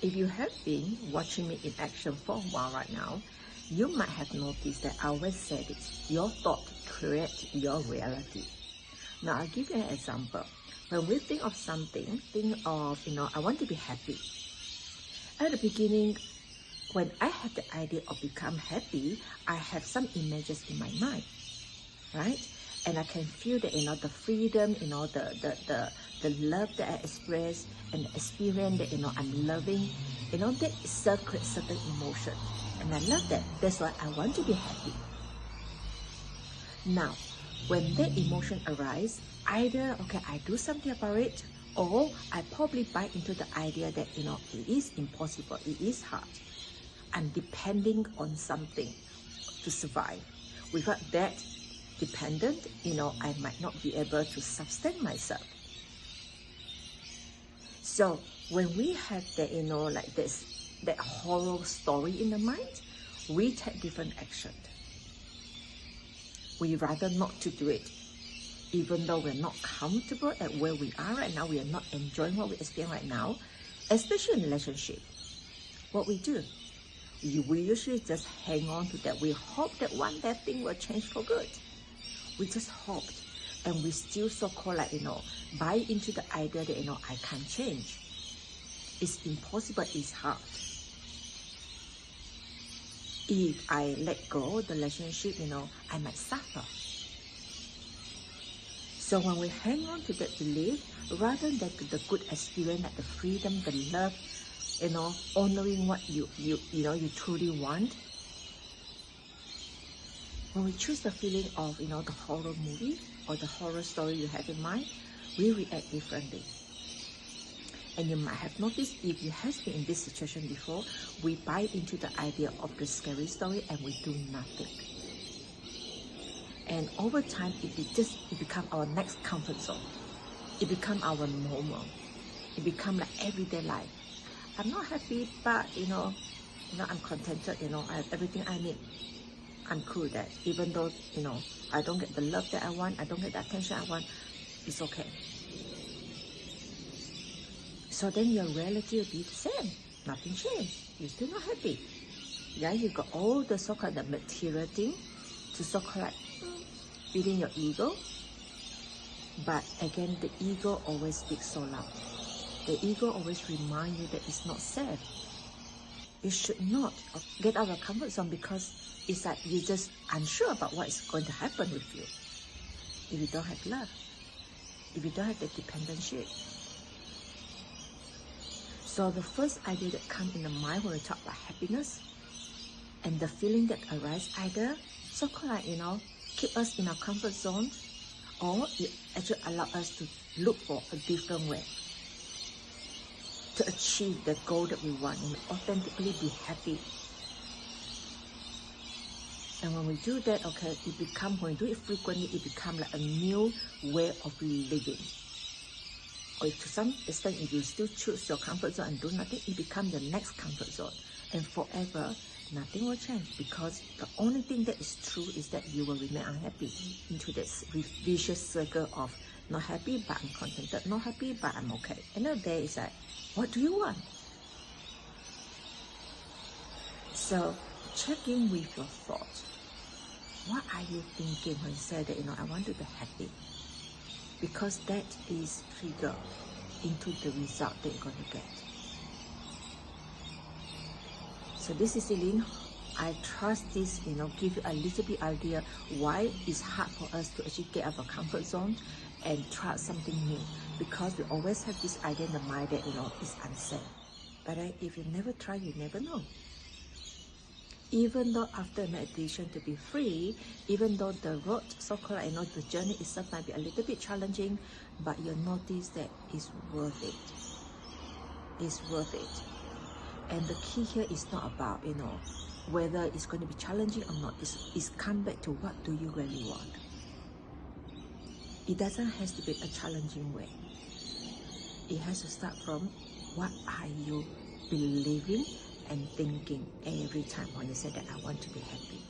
If you have been watching me in action for a while right now, you might have noticed that I always said it. Your thought creates your reality. Now, I'll give you an example. When we think of something, think of, I want to be happy. At the beginning, when I have the idea of become happy, I have some images in my mind, right? And I can feel that, the freedom, the love that I express and the experience that, I'm loving, that creates certain emotion. And I love that. That's why I want to be happy. Now, when that emotion arises, either, I do something about it, or I probably buy into the idea that, it is impossible, it is hard. I'm depending on something to survive. Without that dependent, I might not be able to sustain myself. So when we have that, like this, that horror story in the mind, we take different action. We rather not to do it. Even though we're not comfortable at where we are right now, we are not enjoying what we experience right now, especially in a relationship. What we do, we usually just hang on to that. We hope that one day thing will change for good. We just hoped, and we still so-called buy into the idea that I can't change. It's impossible, it's hard. If I let go of the relationship, I might suffer. So when we hang on to that belief, rather than the good experience, like the freedom, the love, honoring what you truly want, when we choose the feeling of, the horror movie or the horror story you have in mind, we react differently. And you might have noticed, if you have been in this situation before, we buy into the idea of the scary story and we do nothing. And over time, it becomes our next comfort zone. It becomes our normal. It becomes like everyday life. I'm not happy, but I'm contented. I have everything I need. I'm cool with that. Even though I don't get the love that I want, I don't get the attention I want, it's okay. So then your reality will be the same. Nothing changed. You're still not happy. Yeah, you got all the so-called the material thing to so-called feeding your ego. But again, the ego always speaks so loud. The ego always reminds you that it's not safe. You should not get out of the comfort zone, because it's like you're just unsure about what is going to happen with you. If you don't have love, if you don't have the dependency. So the first idea that comes in the mind when we talk about happiness, and the feeling that arises, either so-called keep us in our comfort zone, or it actually allow us to look for a different way to achieve the goal that we want and authentically be happy. And when we do that, when we do it frequently, it becomes like a new way of living. Or to some extent, if you still choose your comfort zone and do nothing, it becomes the next comfort zone. And forever, nothing will change, because the only thing that is true is that you will remain unhappy, into this vicious circle of not happy but I'm contented, not happy but I'm okay. Another day is like, what do you want? So check in with your thoughts. What are you thinking when you say that, I want to be happy? Because that is trigger into the result that you're going to get. So this is Eileen. I trust this, give you a little bit idea why it's hard for us to actually get out of our comfort zone and try something new. Because we always have this idea in the mind that, it's unsafe. But if you never try, you never know. Even though after meditation to be free, even though the road, so-called, the journey itself might be a little bit challenging, but you'll notice that it's worth it. It's worth it. And the key here is not about, whether it's going to be challenging or not. It's come back to what do you really want. It doesn't have to be a challenging way. It has to start from what are you believing and thinking every time when you say that I want to be happy.